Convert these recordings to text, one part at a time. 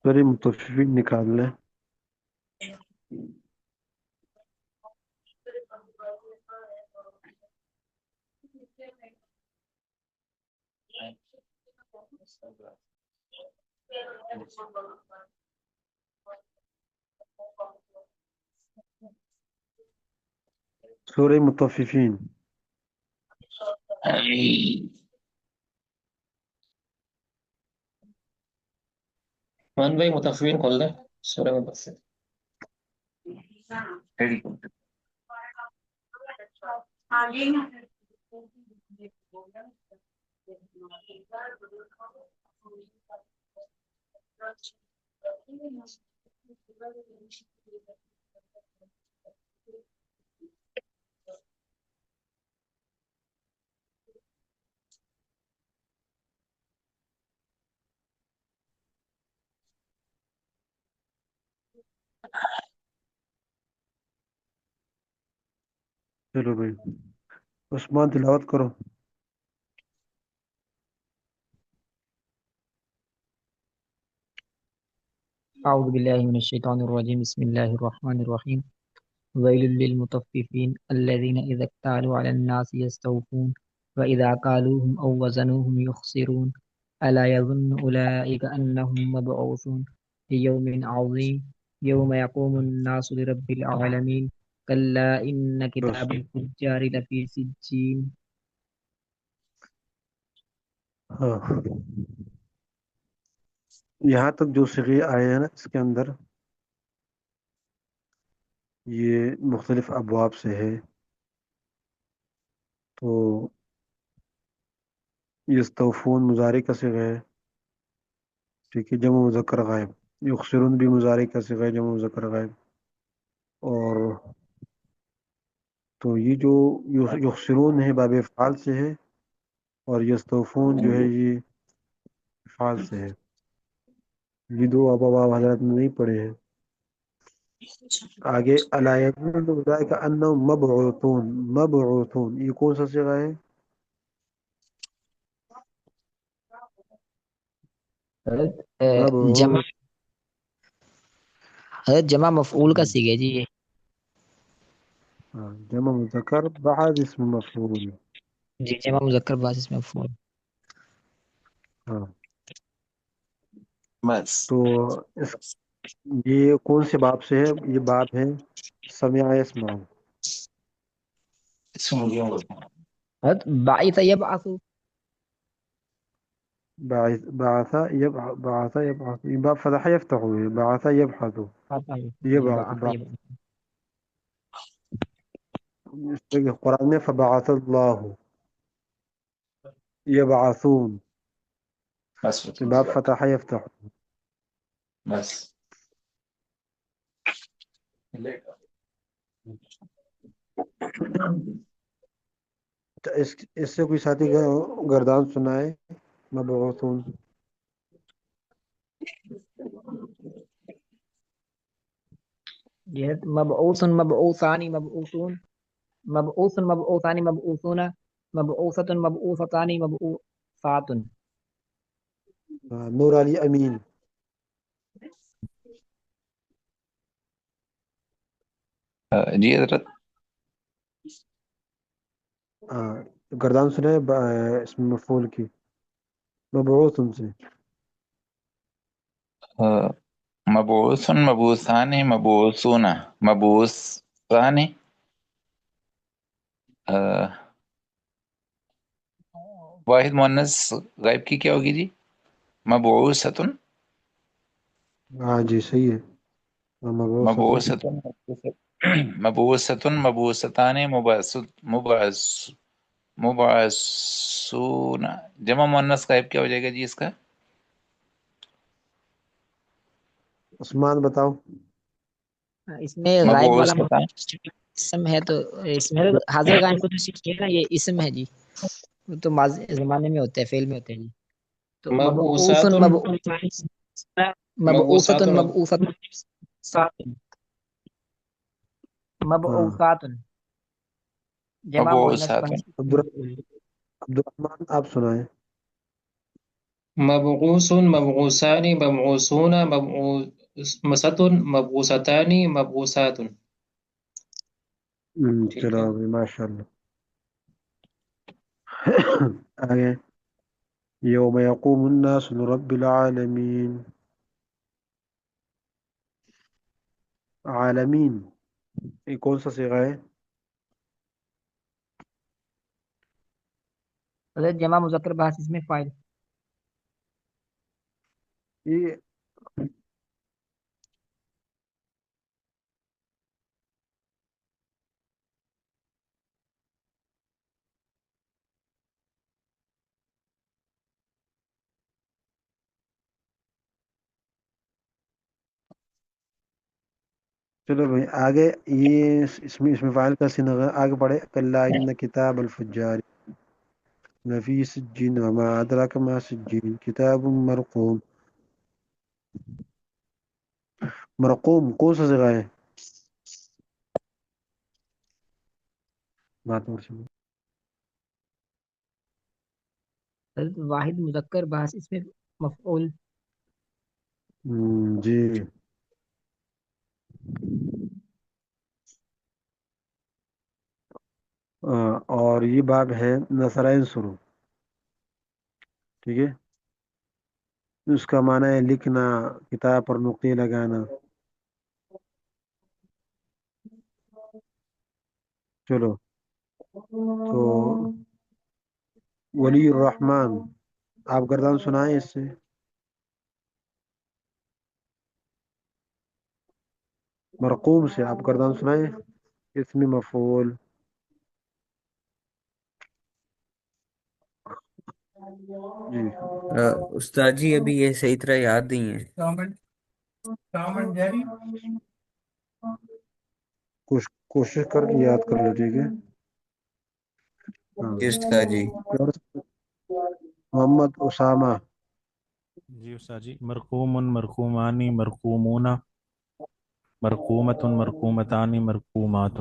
سورہ مطففین نکال لیں. سورہ مطففین. مان بھائی متفقین کھول دیں سورہ مدثر. چلو بھائی عثمان تلاوت کرو. أعوذ بالله من الشيطان الرجيم بسم الله الرحمن الرحيم ويل للمطففين الذين إذا اكتالوا على الناس يستوفون وإذا كالوهم أو وزنوهم يخسرون ألا يظن أولئك أنهم مبعوثون ليوم عظيم يوم يقوم الناس لرب العالمين كلا إن بس كتاب الفجار لفي سجين. ہاں یہاں تک جو صیغے آئے ہیں نا اس کے اندر یہ مختلف ابواب سے ہے. تو یستوفون مضارع کا صیغہ ہے. ٹھیک ہے جمع مذکر غائب. یخسرون بھی مضارع کا صیغہ ہے جمع مذکر غائب. اور تو یہ جو یخسرون ہے باب افعال سے ہے اور یستوفون جو ہے یہ افعال سے ہے. یہ دو ابواب حضرت نے نہیں پڑھے ہیں. آگے الا یظن اولئک انہم مبعوثون یہ کون سا صیغہ ہے؟ جمع مبعوث. جمع مفعول کا صیغہ جی یہ. جمع مذکر بعد اسم مفعول. جی جمع مذکر بعد اس میں مفعول. ہاں بس تو اس یہ کون سے باب سے ہے؟ یہ باب ہے سمع یسمع. بعث يبعث. بعث يبعث یہ باب فتح یفتح ہے. بعث یبحث جی یبعث بعث يبعث. اس طرح قرآن میں فبعث اللہ یبعثون بس یہ باب فتح یفتح. بس اس سے کوئی ساتھی گردان سنائے. مبعوثون یہ مبعوث مبعوثان مبعوثون مبعوث مبعوثان مبعوثون مبعوثة مبعوثتان مبعوثات. نور علی امین. جی حضرت. گردان سنائے اس میں مفعول کی مبعوث ان سے. مبعوث مبعوثان مبعوثون مبعوثان واحد مؤنث غائب کی کیا ہوگی جی؟ مبعوثۃ. ہاں جی صحیح ہے. مبعوث مبعوثۃ مبعوثتان مبعثون. جمع مؤنث غائب کیا ہو جائے گا جی اس کا؟ عثمان بتاؤ. اس میں غائب والا مبعوثتان. اسم ہے تو اس میں حاضر غائب کو تو سیکھیے نا یہ اسم ہے جی. وہ تو ماضی زمانے میں ہوتے ہیں فعل میں ہوتے ہیں جی. تو مبعوث مبعوثات مبعوثۃ مبعوثات مبعوثۃ مبعوثات جمع مؤنث مبعوثات. عبد الرحمن آپ سنائیں. مبعوث، مبعوثان، مبعوثون، مبعوثة، مبعوثتان، مبعوثات. ٹھیک چلو ہے. ابھی ماشاء اللہ. آگے یوم یقوم الناس لرب العالمین. عالمین یہ کون سا صیغہ ہے؟ حضرت جمع مذکر بحث اس میں فائل. یہ چلو بھائی آگے یہ اس میں فائل کا سنغ آگے پڑھے. کلا ان کتاب الفجار لفی سجین وما ادراک ما سجین کتاب مرقوم. مرقوم کون سا جگہ ہے؟ بات اور سنو. حضرت واحد مذکر بحث اس میں مفعول. جی اور یہ باب ہے نصرائن شروع. ٹھیک ہے. اس کا معنی ہے لکھنا، کتاب پر نقطے لگانا. چلو تو ولی الرحمن آپ گردان سنائیں اس سے. مرقوم سے آپ گردان سنائیں. اسم مفعول. جی استاد جی ابھی یہ صحیح طرح یاد نہیں ہے. کوشش کر کے یاد کر لو. ٹھیک ہے. کس کا جی؟ محمد اسامہ. جی استاد جی مرقوم، مرقومان، مرقومون، مرقومۃ، مرقومتان، مرقومات.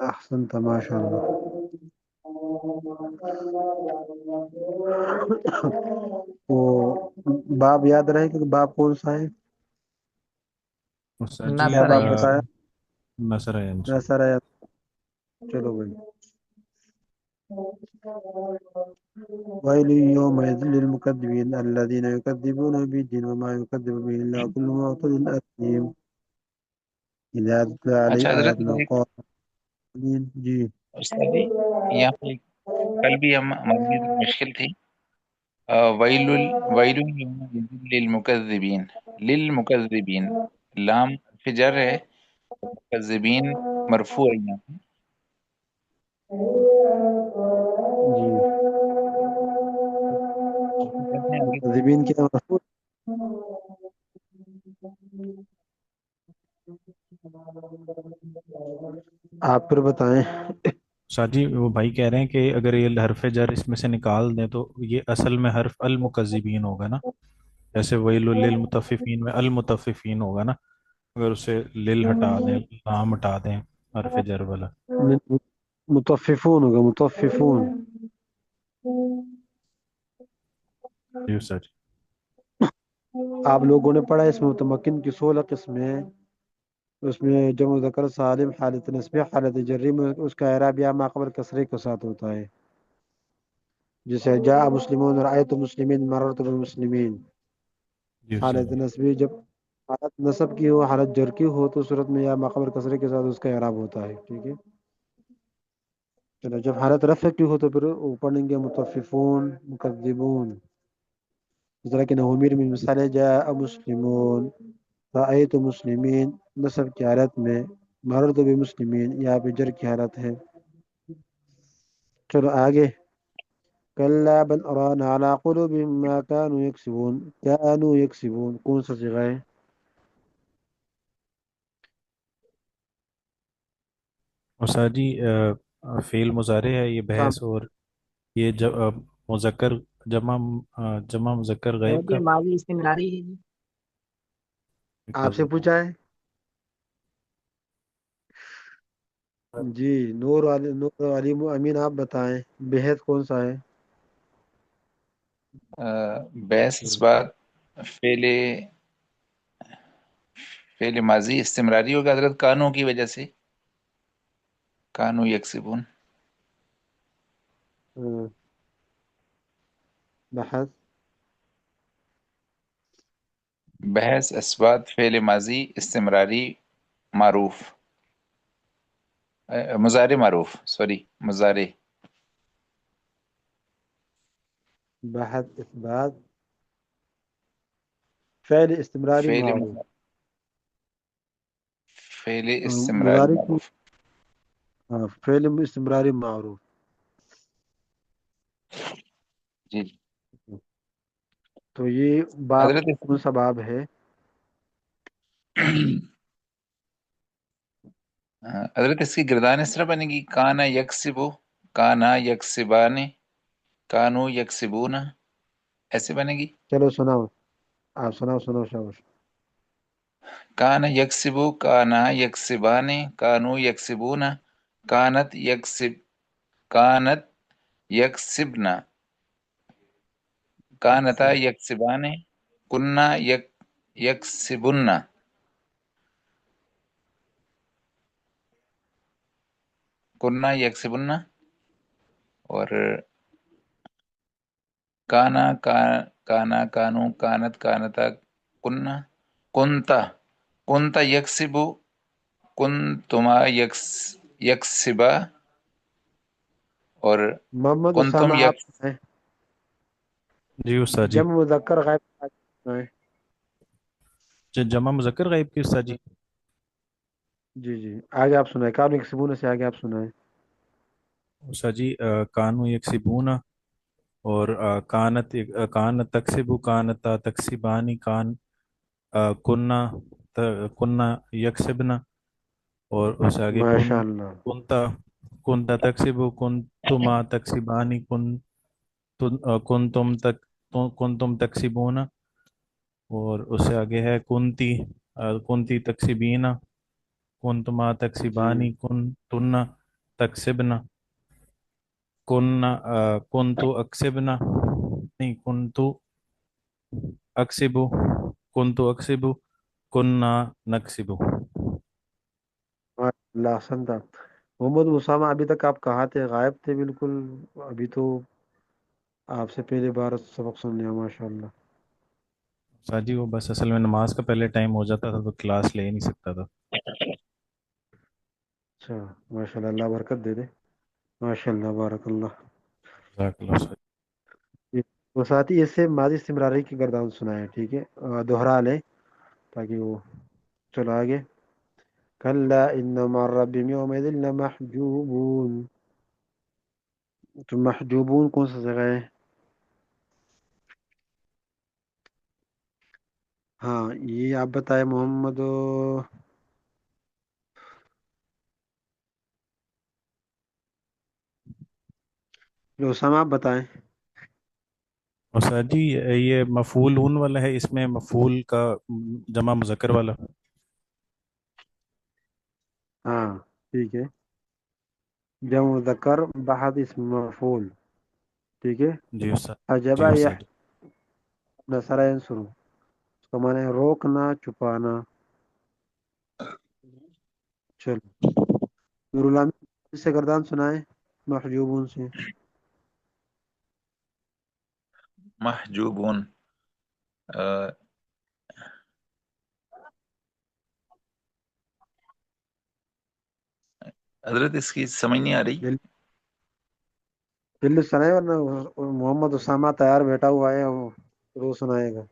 احسنت ماشاء اللہ. تو باب یاد رہے کہ باب کون سا ہے؟ استاد جی کیا ناصر باب ہے. بتایا؟ نصر ہے ان شاء نصر ہے. چلو بھائی. ويل يومئذ للمكذبين الذين يكذبون بالدين وما يكذب به إلا كل معتد أثيم إذا تتلى عليه اچھا حضرت آياتنا قال جی استاد جی یہاں پہ کل بھی ہمارے لیے تو مشکل تھی. ویل ویل یومئذ للمکذبین، للمکذبین لام فجر ہے، مکذبین مرفوع ہے یہاں پہ. جی فجر میں آگے مكذبين كده مفروض. آپ پھر بتائیں. استاد جی وہ بھائی کہہ رہے ہیں کہ اگر یہ حرف جر اس میں سے نکال دیں تو یہ اصل میں حرف المکذبین ہوگا نا، جیسے ویل للمطففین میں المطففین ہوگا نا، اگر اسے لل ہٹا دیں، لام ہٹا دیں حرف جر والا. مطففون ہوگا مطففون. جی استاد جی. آپ لوگوں نے پڑھا اس میں متمکن کی 16 قسمیں ہیں. اس میں جمع ذکر سالم، حالت نسبی، حالت جری میں اس کا اعراب یا ما قبل کسرے کے ساتھ ہوتا ہے. جیسے جاء مسلمون، رأیت مسلمین، مررت بالمسلمین. جی استاد حالت جی. نسبی جب حالت نصب کی ہو، حالت جر کی ہو تو صورت میں یا ما قبل کسرے کے ساتھ اس کا اعراب ہوتا ہے. ٹھیک ہے. چلو جب حالت رفع کی ہو تو پھر پڑھیں گے مطففون، مکذبون. اس طرح کہ نومیر میں مثال ہے جاء مسلمون، رأیت مسلمین نصب کی حالت میں، مررت بمسلمین یہاں پہ جر کی حالت ہے. چلو آگے. کلا بل ران على قلوبهم ما كانوا يكسبون. كانوا يكسبون کون سا جگہ ہے؟ استاد جی فعل مضارع ہے یہ بحث، اور یہ مذکر جمع جمع مذکر غائب حضرت کا یہ ماضی اس میں ملا رہی ہے جی. آپ سے پوچھا ہے. جی نور علی امین آپ بتائیں بحث کون سا ہے؟ بحث اس بات فعل فعل ماضی استمراری ہوگا حضرت کانوں کی وجہ سے، کانو یکسبون. بحث بحث اثبات فعل ماضی استمراری معروف، مضارع معروف، سوری مضارع. بحث اثبات فعل استمراری فعل معروف. فعل استمراری مضارع کی معروف. فعل استمراری معروف. جی تو یہ باب حضرت کون سا باب ہے؟ حضرت اس کی گردان اس طرح بنے گی، کانا یکسبو، کانا یکسبانے، کانو یکسبون، ایسے بنے گی. چلو سناؤ، آپ سناؤ شاباش. کانا یکسبو، کانا یکسبانے، کانو یکسبون، کانت یکسب، کانت یکسبنا، کانتا یکسبانے، کننا یکسبن، کننا یکسبن، اور کانا کانا کانو کانت کانتا کننا، کنتا کنتا یکسبو، کنتما یکسبا، اور محمد کنتم اسامہ آپ یک. سنائیں. جی استاد جی. جمع مذکر غائب سنائیں. جمع مذکر غائب کی استاد جی. جی آگے آپ سنائیں، کانو یکسبون سے آگے آپ سنائیں. استاد جی کانو یکسبون، اور کانت تکسبو، کانتا تکسبانی، کننا کننا یکسبنا، اور اس سے آگے ماشاء اللہ. کنتا کنتا تکسبو، کنتما تکسبانی، کنتم کنتم تکسبون، اور اس سے آگے ہے کنتی تکسبین، کنتما جی تکسبانی، کنتن تکسبنا، کنتو اکسبنا، نہیں کنتو اکسبو، کنتو اکسبو، کننا نکسبو. ماشاء اللہ احسن تھا. محمد اسامہ ابھی تک آپ کہاں تھے؟ غائب تھے بالکل. ابھی تو آپ سے پہلی بار سبق سن لیا. ماشاء اللہ. سر جی وہ بس اصل میں نماز کا پہلے ٹائم ہو جاتا تھا تو کلاس لے ہی نہیں سکتا تھا. اچھا ماشاء اللہ، اللہ برکت دے دے. ماشاء اللہ بارک اللہ. جزاک اللہ خیر. وہ ساتھ ہی اس سے ماضی استمراری کی گردان سنائے، ٹھیک ہے؟ دوہرا لیں تاکہ وہ. چلو آگے. کلا ان مع ربهم يومئذ لمحجوبون. تو محجوبون کون سا جگہ ہے؟ ہاں یہ آپ بتائیں محمد اسامہ، آپ بتائیں. اور سر جی یہ مفعول ہون والا ہے، اس میں مفعول کا جمع مذکر والا. ہاں ٹھیک ہے. جمع مذکر بعد اسم مفعول، ٹھیک ہے. جی استاد. جی عجبا استاد. نصر ینصر، اس کا معنی ہے روکنا، چھپانا. چلو نور العالمین سے گردان سنائے محجوبون سے. محجوبون، حضرت اس کی سمجھ نہیں آ رہی. جلد سنائے ورنہ محمد اسامہ تیار بیٹھا ہوا ہے، وہ روز سنائے گا.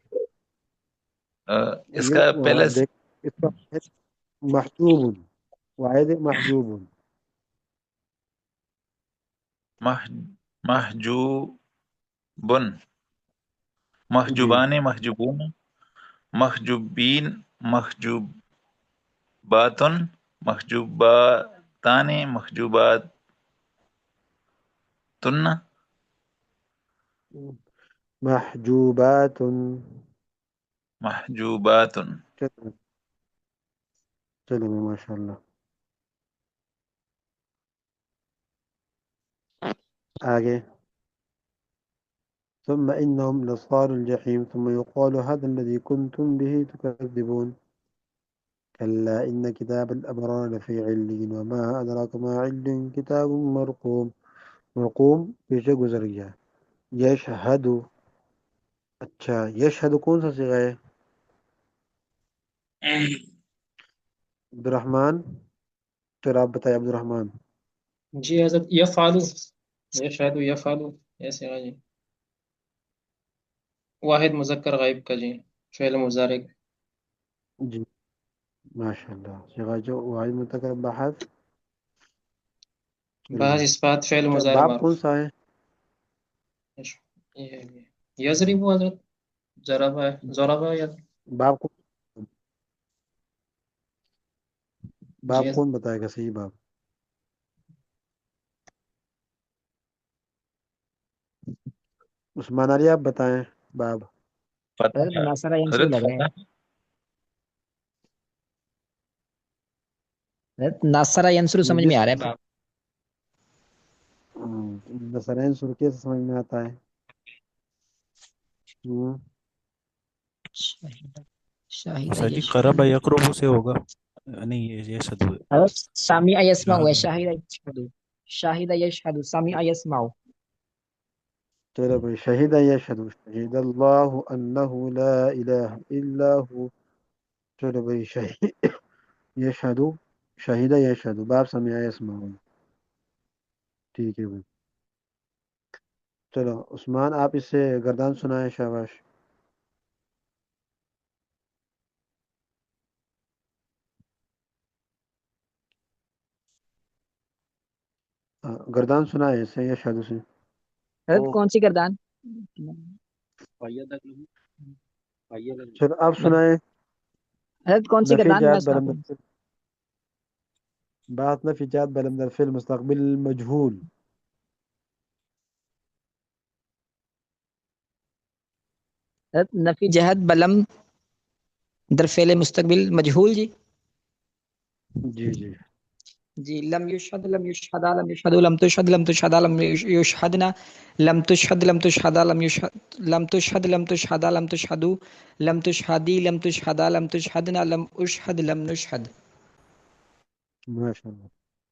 اس یہ کا پہلا دیکھ، اس کا محجوب واحد محجوب. محجوبن، جی محجوبان، محجوبون، محجوبین، محجوباتن، محجوباتان، محجوباتن. محجوبات. محجوباتن. چلو چلو ماشاء اللہ. آگے. ثم إنهم لصال الجحيم ثم يقال هذا الذي كنتم به تكذبون كلا إن كتاب الأبرار لفي علين وما أدراك ما علين كتاب مرقوم مرقوم پیچھے گزر گیا یشہد اچھا یشہد کون سا صیغہ ہے عبد الرحمن پھر آپ بتائیں عبد الرحمن جی حضرت یفعلو یشہد یفعلو ایسے جی واحد مذکر غائب کا جی فعل مضارع جی ماشاء اللہ صیغہ جو واحد متکر بحث بعض چلیے اثبات فعل اچھا مضارع باب کون معروف سا ہے یہ ہے یہ یضرب حضرت ضربہ یا باب کو جی باب کون بتائے گا صحیح باب عثمان علی آپ بتائیں باب حضرت فتح ناصرہ ینصر حضرت لگ رہا ہے فتح حضرت ناصرہ ینصر سمجھ میں جس آ رہا ہے باب نصرین سرکے سے سمجھ میں آتا ہے شاہدہ سر جی یشہد قرب یقرب سے ہوگا نہیں یہ شد حضرت سامع یسمع ہے شہادہ شاہدہ یشہد شاہدہ یشہد سامع یسمع چلو بھائی شہید یشہد شہید اللہ انہ لا الہ الا ہو چلو بھائی شہید یشہد شہید یشہد باب سمع یسمع ٹھیک ہے بھائی چلو عثمان آپ اس سے گردان سنائیں شاباش گردان سنائے اس سے یشہد سے حضرت کون سی گردان چلو آپ سنائیں حضرت کون سی نفی گردان میں جات سناتا بلند ہوں بات نفی جات بلند الفعل مستقبل مجهول حضرت نفی جہد بلم در فعل مستقبل مجہول جی جی جی جی لم یشہد لم یشہدا لم یشہدوا لم تشہد لم تشہدا لم یشہدنا لم تشہد لم تشہدا لم یشہد لم تشہد لم تشہدا لم تشہدوا لم تشہدی لم تشہدا لم تشہدنا لم اشہد لم نشہد ماشاء اللہ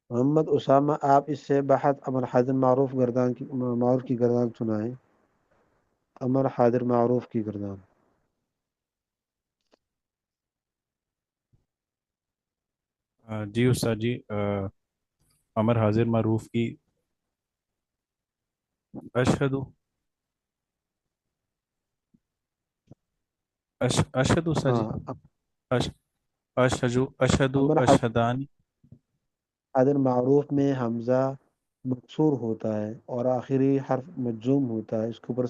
محمد اسامہ آپ اس سے بحث امر حاضر معروف گردان کی معروف کی گردان سنائیں امر حاضر معروف کی گردان جی استاد جی امر حاضر معروف کی اشہد اشہد استاد جی ہاں اش اشہد امر اشہدانی حاضر معروف میں حمزہ مکسور ہوتا ہے اور آخری حرف مجزوم ہوتا ہے اس کے اوپر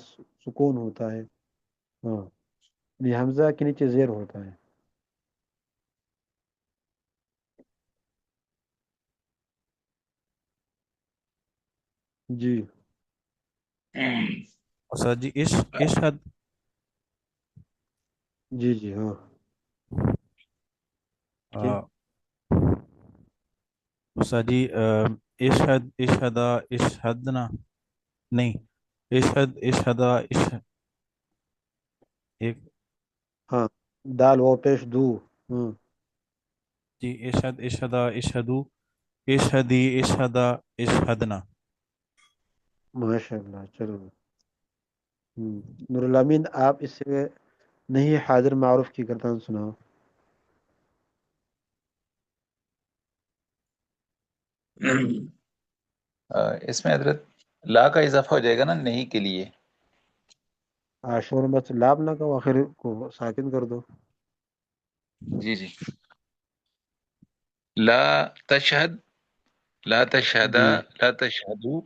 سکون ہوتا ہے ہاں یہ حمزہ کے نیچے زیر ہوتا ہے جی استاد جی اشہد جی جی ہاں ٹھیک استاد جی اشہد اشہدا اشہدنا نہیں اشہدا ایک ہاں دال وہ پیش دو ہاں جی اشہد اشہدا اشہدو اشہدی اشہدا اشہدنا ماشاء اللہ چلو نور الامین آپ اس سے نہیں حاضر معروف کی گردان سناؤ اس میں حضرت لا کا اضافہ ہو جائے گا نا نہیں کے لیے شور بس لاب نہ کہو آخر کو ساکن کر دو جی جی لا تشہد لا تشہدا جی لا تشہدو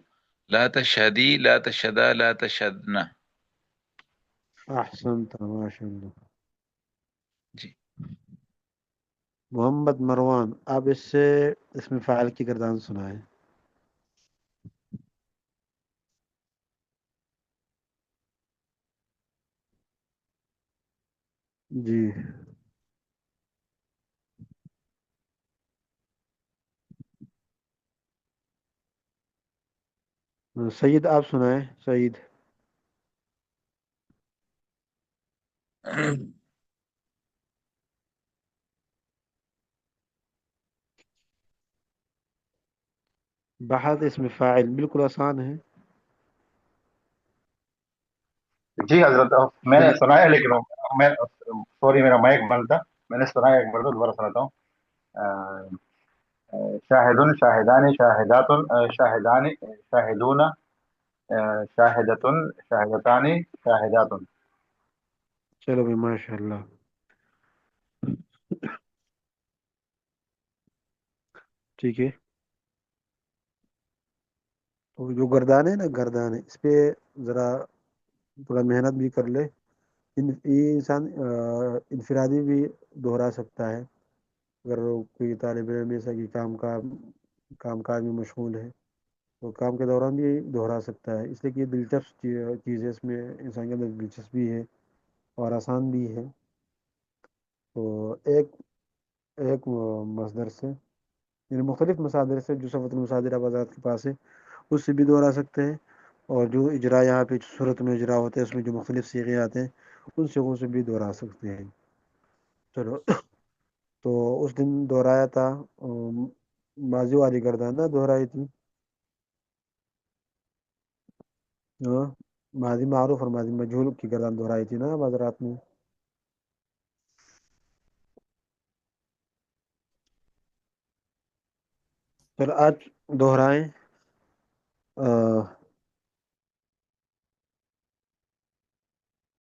لا تشہدی لا تشہدا لا تشہدنا احسنت ماشاء اللہ جی محمد مروان آپ اس سے اس میں فاعل کی گردان سنائیں جی سعید آپ سنائیں سعید بحث اسم فاعل بالکل آسان ہے. جی حضرت میں نے بل سنا ہے لیکن میں سوری میرا مائک بند تھا. میں نے سنا ہے ایک مرتبہ دوبارہ سناتا ہوں. شاہد شاہدان شاہدات شاہدان شاہدون شاہدۃ شاہدتان شاہدات. چلو بھائی ماشاء اللہ. ٹھیک ہے. تو جو گردان ہے نا گردان ہے اس پہ ذرا تھوڑا محنت بھی کر لے. یہ انسان انفرادی بھی دہرا سکتا ہے اگر کوئی طالب علم ایسا کہ کام کاج میں مشغول ہے تو کام کے دوران بھی دہرا سکتا ہے. اس لیے کہ یہ دلچسپ چیز ہے. اس میں انسان کے اندر دلچسپی ہے اور آسان بھی ہے. تو ایک مصدر سے یعنی مختلف مصادر سے جو صفت المصادر اب حضرات کے پاس ہے اس سے بھی دہرا سکتے ہیں. اور جو اجرا یہاں پہ صورت میں اجرا ہوتے ہیں اس میں جو مختلف صیغے آتے ہیں ان صیغوں سے بھی دہرا سکتے ہیں. چلو تو اس دن دہرایا تھا ماضی والی گردان نہ دہرائی تھی. ہاں ماضی معروف اور ماضی مجہول کی گردان دہرائی تھی نا حضرات نے. چلو آج دہرائیں